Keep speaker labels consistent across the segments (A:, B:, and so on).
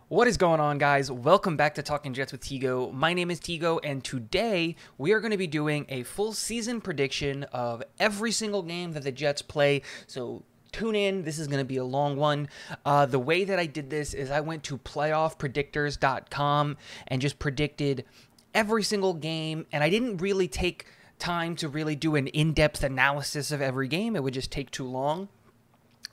A: What is going on, guys? Welcome back to Talking Jets with Tigo. My name is Tigo, and today we are going to be doing a full season prediction of every single game that the Jets play. So tune in. This is going to be a long one. The way that I did this is I went to playoffpredictors.com and just predicted every single game, and I didn't really take time to really do an in-depth analysis of every game. It would just take too long.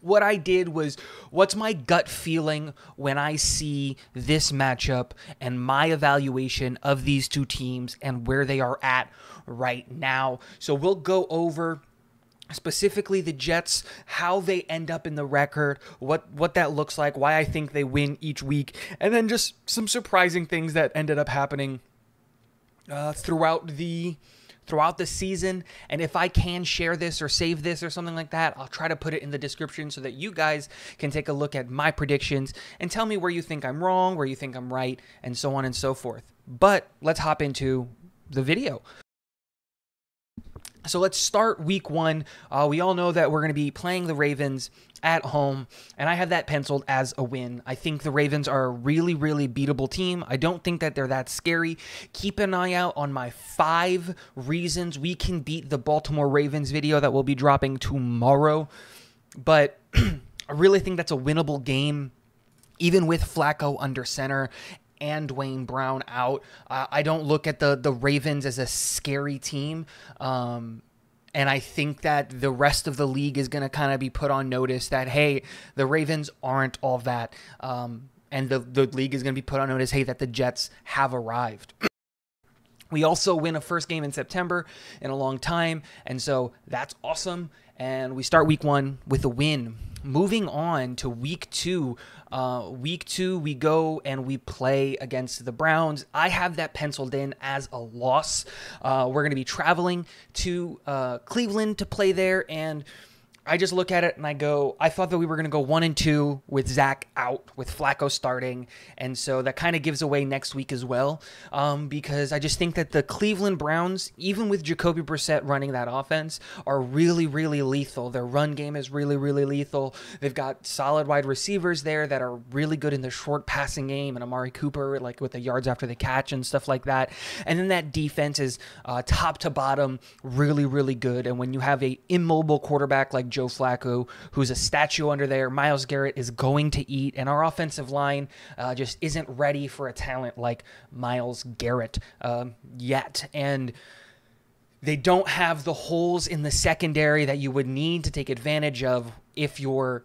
A: What I did was, what's my gut feeling when I see this matchup and my evaluation of these two teams and where they are at right now. So we'll go over specifically the Jets, how they end up in the record, what that looks like, why I think they win each week, and then just some surprising things that ended up happening throughout the season. And if I can share this or save this or something like that, I'll try to put it in the description so that you guys can take a look at my predictions and tell me where you think I'm wrong, where you think I'm right, and so on and so forth. But let's hop into the video. So let's start week one. We all know that we're going to be playing the Ravens at home, and I have that penciled as a win. I think the Ravens are a really, really beatable team. I don't think that they're that scary. Keep an eye out on my 5 reasons we can beat the Baltimore Ravens video that will be dropping tomorrow. But I really think that's a winnable game, even with Flacco under center and Dwayne Brown out. I don't look at the Ravens as a scary team. And I think that the rest of the league is going to kind of be put on notice that, hey, the Ravens aren't all that. And the league is going to be put on notice, hey, that the Jets have arrived. We also win a first game in September in a long time, and so that's awesome. And we start week one with a win. Moving on to week two. Week two, we go and we play against the Browns. I have that penciled in as a loss. We're going to be traveling to Cleveland to play there, and I just look at it and I go, I thought that we were going to go 1-2 with Zach out, with Flacco starting. And so that kind of gives away next week as well, because I just think that the Cleveland Browns, even with Jacoby Brissett running that offense, are really, really lethal. Their run game is really, really lethal. They've got solid wide receivers there that are really good in the short passing game, and Amari Cooper, like with the yards after the catch and stuff like that. And then that defense is top to bottom really, really good. And when you have a immobile quarterback like Joe Flacco, who's a statue under there, Myles Garrett is going to eat, and our offensive line just isn't ready for a talent like Myles Garrett yet. And they don't have the holes in the secondary that you would need to take advantage of if you're,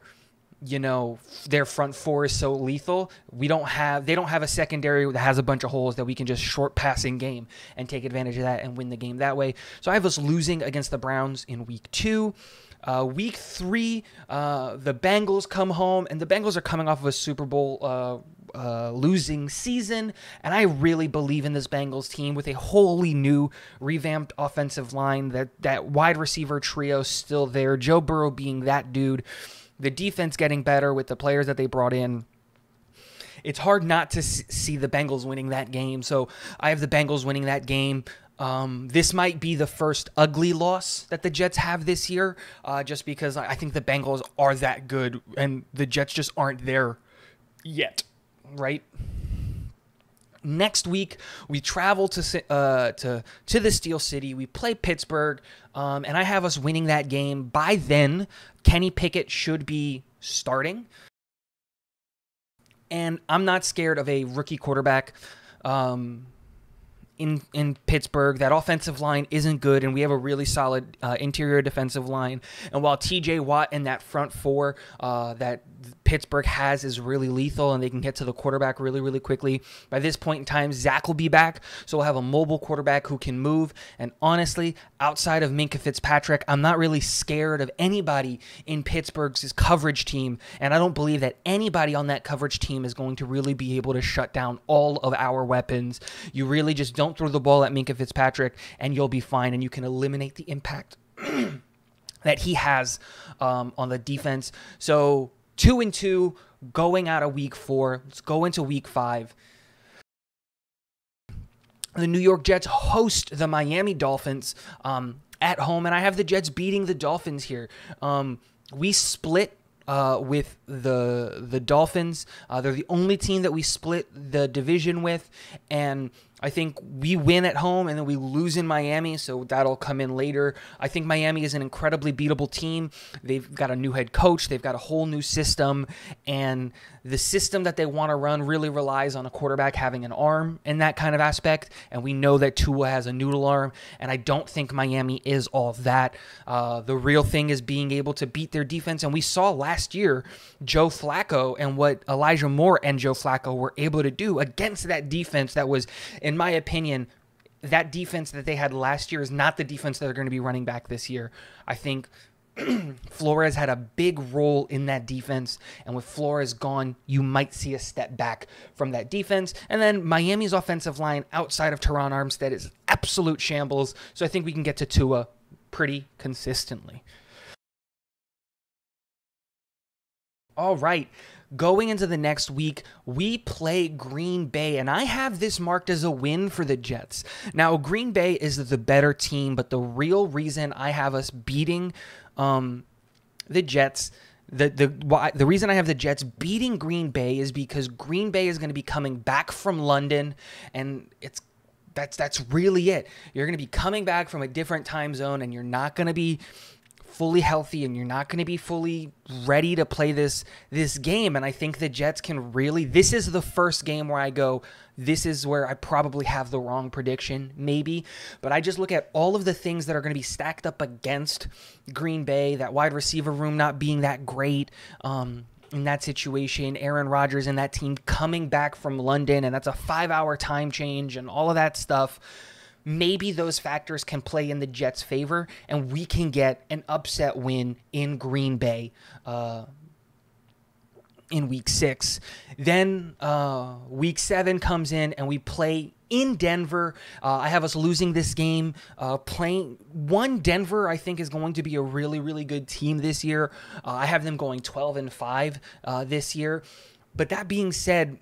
A: their front four is so lethal. They don't have a secondary that has a bunch of holes that we can just short passing game and take advantage of that and win the game that way. So I have us losing against the Browns in week 2. Week 3, the Bengals come home, and the Bengals are coming off of a Super Bowl losing season, and I really believe in this Bengals team with a wholly new revamped offensive line, that wide receiver trio still there, Joe Burrow being that dude, the defense getting better with the players that they brought in. It's hard not to see the Bengals winning that game, so I have the Bengals winning that game. This might be the first ugly loss that the Jets have this year, just because I think the Bengals are that good and the Jets just aren't there yet, right? Next week, we travel to the Steel City. We play Pittsburgh, and I have us winning that game. By then, Kenny Pickett should be starting, and I'm not scared of a rookie quarterback. In Pittsburgh, that offensive line isn't good, and we have a really solid interior defensive line. And while TJ Watt and that front four that Pittsburgh has is really lethal, and they can get to the quarterback really, really quickly, by this point in time, Zach will be back, so we'll have a mobile quarterback who can move. And honestly, outside of Minkah Fitzpatrick, I'm not really scared of anybody in Pittsburgh's coverage team, and I don't believe that anybody on that coverage team is going to really be able to shut down all of our weapons. You really just don't throw the ball at Minkah Fitzpatrick, and you'll be fine, and you can eliminate the impact that he has on the defense. So 2-2 going out of week 4. Let's go into week 5. The New York Jets host the Miami Dolphins at home, and I have the Jets beating the Dolphins here. We split with the Dolphins. They're the only team that we split the division with, and I think we win at home and then we lose in Miami, so that'll come in later. I think Miami is an incredibly beatable team. They've got a new head coach. They've got a whole new system, and the system that they want to run really relies on a quarterback having an arm in that kind of aspect, and we know that Tua has a noodle arm, and I don't think Miami is all that. The real thing is being able to beat their defense, and we saw last year Joe Flacco and what Elijah Moore and Joe Flacco were able to do against that defense that was, in my opinion, that defense that they had last year is not the defense that they're going to be running back this year. I think Flores had a big role in that defense, and with Flores gone, you might see a step back from that defense. And then Miami's offensive line outside of Teron Armstead is absolute shambles, so I think we can get to Tua pretty consistently. All right. Going into the next week, we play Green Bay, and I have this marked as a win for the Jets. Now, Green Bay is the better team, but the real reason I have us beating the Jets, the reason I have the Jets beating Green Bay is because Green Bay is going to be coming back from London, and that's really it. You're going to be coming back from a different time zone, and you're not going to be fully healthy, and you're not going to be fully ready to play this game. And I think the Jets can really, this is the first game where I go, this is where I probably have the wrong prediction, maybe. But I just look at all of the things that are going to be stacked up against Green Bay, that wide receiver room not being that great in that situation, Aaron Rodgers and that team coming back from London, and that's a 5-hour time change and all of that stuff. Maybe those factors can play in the Jets' favor, and we can get an upset win in Green Bay in Week 6. Then Week 7 comes in, and we play in Denver. I have us losing this game. Denver, I think, is going to be a really, really good team this year. I have them going 12-5 this year. But that being said,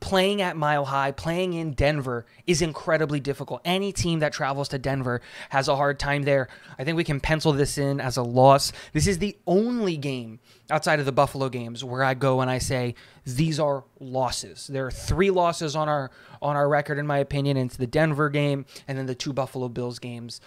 A: playing at Mile High, playing in Denver is incredibly difficult. Any team that travels to Denver has a hard time there. I think we can pencil this in as a loss. This is the only game outside of the Buffalo games where I go and I say these are losses. There are 3 losses on our record, in my opinion. It's the Denver game and then the 2 Buffalo Bills games,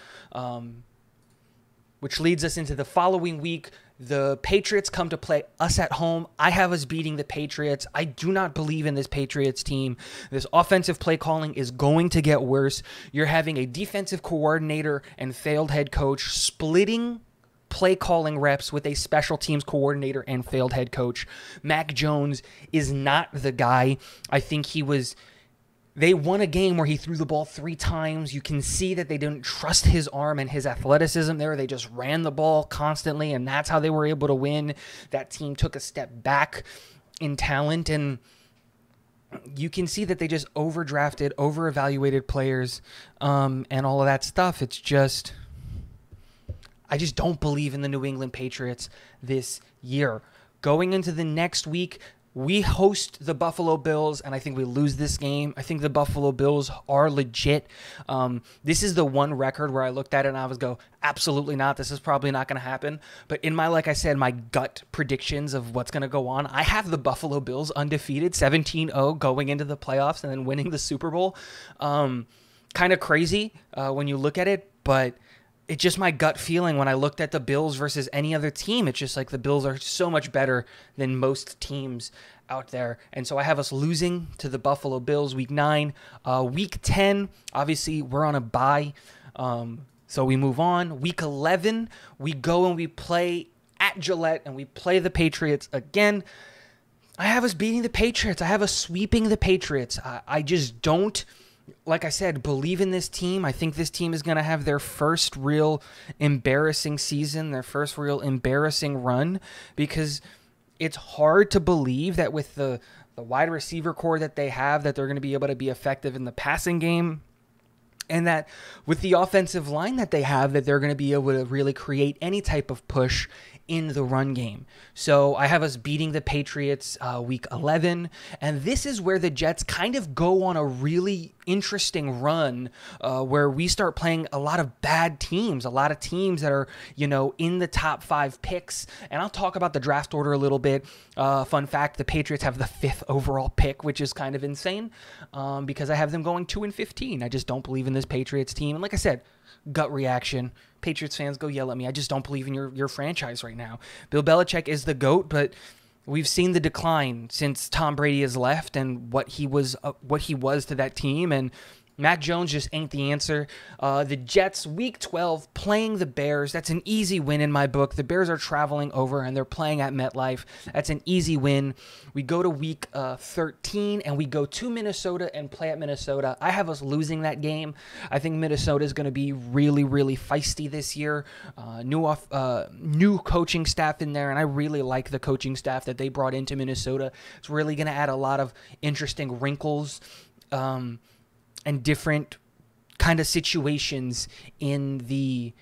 A: which leads us into the following week. The Patriots come to play us at home. I have us beating the Patriots. I do not believe in this Patriots team. This offensive play calling is going to get worse. You're having a defensive coordinator and failed head coach splitting play calling reps with a special teams coordinator and failed head coach. Mac Jones is not the guy. I think they won a game where he threw the ball 3 times. You can see that they didn't trust his arm and his athleticism there. They just ran the ball constantly, and that's how they were able to win. That team took a step back in talent, and you can see that they just overdrafted, over-evaluated players, and all of that stuff. It's just, I just don't believe in the New England Patriots this year. Going into the next week, we host the Buffalo Bills, and I think we lose this game. I think the Buffalo Bills are legit. This is the one record where I looked at it and I was go, absolutely not. This is probably not going to happen. But in my, like I said, my gut predictions of what's going to go on, I have the Buffalo Bills undefeated, 17-0 going into the playoffs and then winning the Super Bowl. Kind of crazy when you look at it, but it's just my gut feeling when I looked at the Bills versus any other team. It's just like the Bills are so much better than most teams out there. And so I have us losing to the Buffalo Bills Week 9. Week 10, obviously, we're on a bye. So we move on. Week 11, we go and we play at Gillette, and we play the Patriots again. I have us beating the Patriots. I have us sweeping the Patriots. I just don't, like I said, believe in this team. I think this team is going to have their first real embarrassing season, their first real embarrassing run, because it's hard to believe that with the wide receiver core that they have, that they're going to be able to be effective in the passing game, and that with the offensive line that they have, that they're going to be able to really create any type of push in the run game. So I have us beating the Patriots week 11, and this is where the Jets kind of go on a really interesting run where we start playing a lot of bad teams, a lot of teams that are, in the top 5 picks. And I'll talk about the draft order a little bit. Fun fact, the Patriots have the 5th overall pick, which is kind of insane because I have them going 2-15. I just don't believe in this Patriots team. And like I said, gut reaction. Patriots fans, go yell at me. I just don't believe in your franchise right now. Bill Belichick is the GOAT, but we've seen the decline since Tom Brady has left and what he was to that team, and Mac Jones just ain't the answer. The Jets, week 12, playing the Bears. That's an easy win in my book. The Bears are traveling over, and they're playing at MetLife. That's an easy win. We go to week 13, and we go to Minnesota and play at Minnesota. I have us losing that game. I think Minnesota is going to be really, really feisty this year. New coaching staff in there, and I really like the coaching staff that they brought into Minnesota. It's really going to add a lot of interesting wrinkles and different kind of situations in the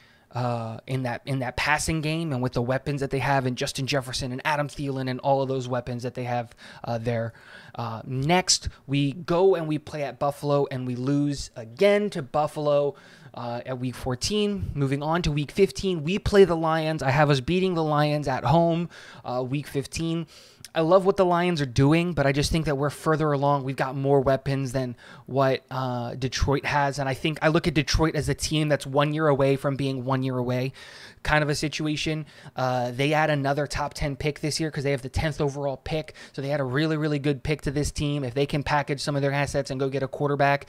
A: in that passing game and with the weapons that they have, and Justin Jefferson and Adam Thielen and all of those weapons that they have there. Next, we go and we play at Buffalo, and we lose again to Buffalo at week 14. Moving on to week 15, we play the Lions. I have us beating the Lions at home week 15. I love what the Lions are doing, but I just think that we're further along. We've got more weapons than what Detroit has, and I think I look at Detroit as a team that's 1 year away from being 1 year away kind of a situation. They add another top 10 pick this year because they have the 10th overall pick, so they had a really, really good pick to this team. If they can package some of their assets and go get a quarterback,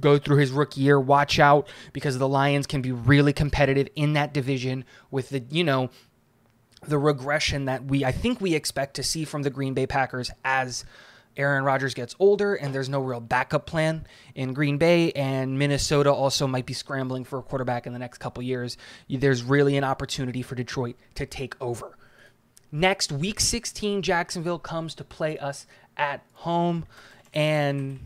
A: go through his rookie year, watch out, because the Lions can be really competitive in that division with the regression that I think we expect to see from the Green Bay Packers as Aaron Rodgers gets older and there's no real backup plan in Green Bay, and Minnesota also might be scrambling for a quarterback in the next couple years. There's really an opportunity for Detroit to take over. Next, week 16, Jacksonville comes to play us at home, and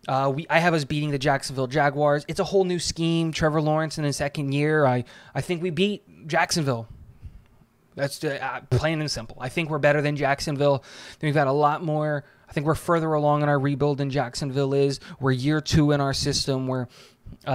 A: I have us beating the Jacksonville Jaguars. It's a whole new scheme. Trevor Lawrence in his second year. I think we beat Jacksonville. That's plain and simple. I think we're better than Jacksonville. We've got a lot more. I think we're further along in our rebuild than Jacksonville is. We're year 2 in our system, where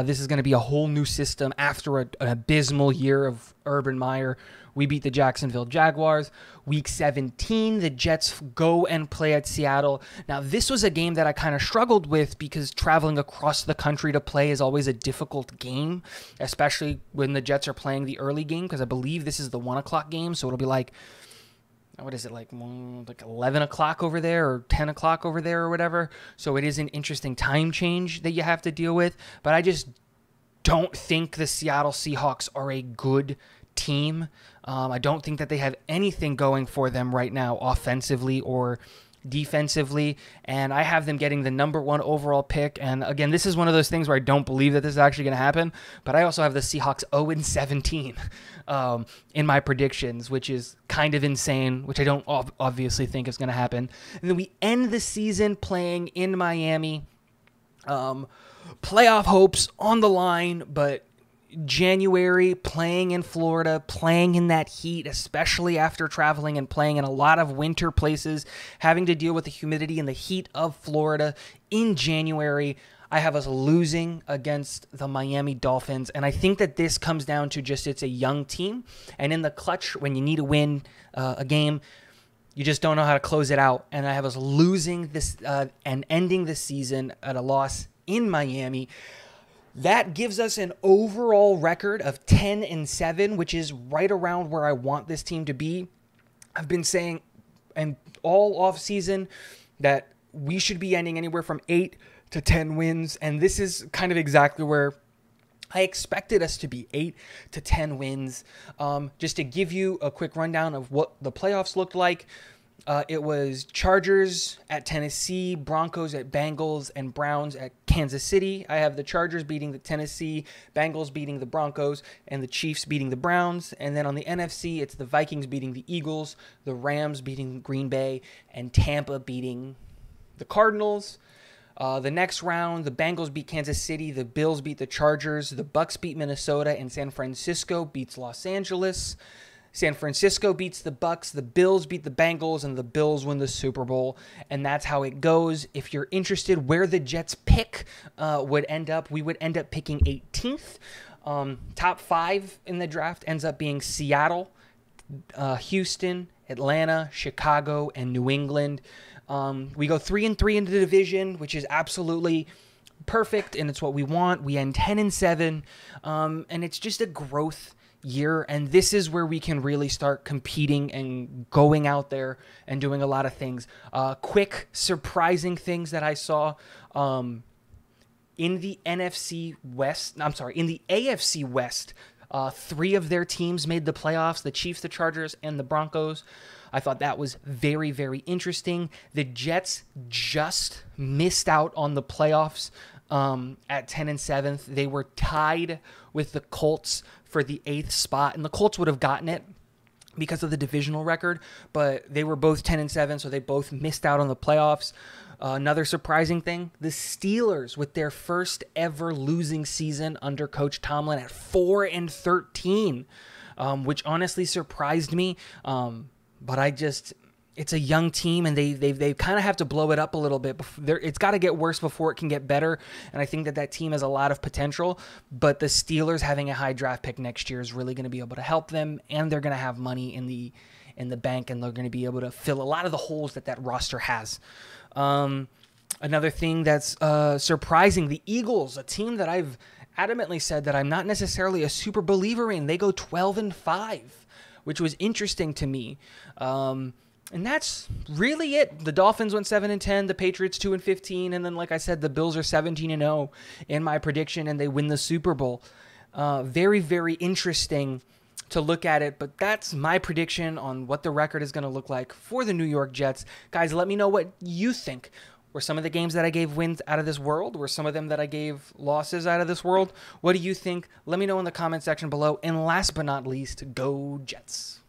A: this is going to be a whole new system after an abysmal year of Urban Meyer. We beat the Jacksonville Jaguars. Week 17, the Jets go and play at Seattle. Now, this was a game that I kind of struggled with because traveling across the country to play is always a difficult game, especially when the Jets are playing the early game, because I believe this is the 1 o'clock game, so it'll be like, what is it, like 11 o'clock over there or 10 o'clock over there or whatever. So it is an interesting time change that you have to deal with, but I just don't think the Seattle Seahawks are a good team. I don't think that they have anything going for them right now offensively or defensively, and I have them getting the number 1 overall pick. And again, this is one of those things where I don't believe that this is actually going to happen, but I also have the Seahawks 0-17 in my predictions, which is kind of insane, which I don't obviously think is going to happen. And then we end the season playing in Miami. Playoff hopes on the line, but January, playing in Florida, playing in that heat, especially after traveling and playing in a lot of winter places, having to deal with the humidity and the heat of Florida in January. I have us losing against the Miami Dolphins, and I think that this comes down to just it's a young team, and in the clutch, when you need to win a game, you just don't know how to close it out, and I have us losing this and ending the season at a loss in Miami. That gives us an overall record of 10-7, which is right around where I want this team to be. I've been saying and all offseason that we should be ending anywhere from 8 to 10 wins, and this is kind of exactly where I expected us to be, 8 to 10 wins. Just to give you a quick rundown of what the playoffs looked like. It was Chargers at Tennessee, Broncos at Bengals, and Browns at Kansas City. I have the Chargers beating the Tennessee, Bengals beating the Broncos, and the Chiefs beating the Browns. And then on the NFC, it's the Vikings beating the Eagles, the Rams beating Green Bay, and Tampa beating the Cardinals. The next round, the Bengals beat Kansas City, the Bills beat the Chargers, the Bucks beat Minnesota, and San Francisco beats Los Angeles. San Francisco beats the Bucks, the Bills beat the Bengals, and the Bills win the Super Bowl. And that's how it goes. If you're interested where the Jets pick would end up, we would end up picking 18th. Top 5 in the draft ends up being Seattle, Houston, Atlanta, Chicago, and New England. We go 3-3 into the division, which is absolutely perfect, and it's what we want. We end 10-7, and it's just a growth year, and this is where we can really start competing and going out there and doing a lot of things. Quick, surprising things that I saw in the NFC West. I'm sorry, in the AFC West. 3 of their teams made the playoffs, the Chiefs, the Chargers, and the Broncos. I thought that was very, very interesting. The Jets just missed out on the playoffs at 10-7. They were tied with the Colts for the 8th spot, and the Colts would have gotten it because of the divisional record, but they were both 10-7, so they both missed out on the playoffs. Another surprising thing, the Steelers with their first ever losing season under Coach Tomlin at 4-13, which honestly surprised me. But it's a young team, and they kind of have to blow it up a little bit. It's got to get worse before it can get better, and I think that team has a lot of potential, but the Steelers having a high draft pick next year is really going to be able to help them, and they're going to have money in the bank, and they're going to be able to fill a lot of the holes that roster has. Another thing that's surprising, the Eagles, a team that I've adamantly said that I'm not necessarily a super believer in, they go 12-5, which was interesting to me. And that's really it. The Dolphins went 7-10, the Patriots 2-15, and then, like I said, the Bills are 17-0 in my prediction, and they win the Super Bowl. Very, very interesting to look at it, but that's my prediction on what the record is going to look like for the New York Jets. Guys, let me know what you think. Were some of the games that I gave wins out of this world? Were some of them that I gave losses out of this world? What do you think? Let me know in the comment section below. And last but not least, go Jets.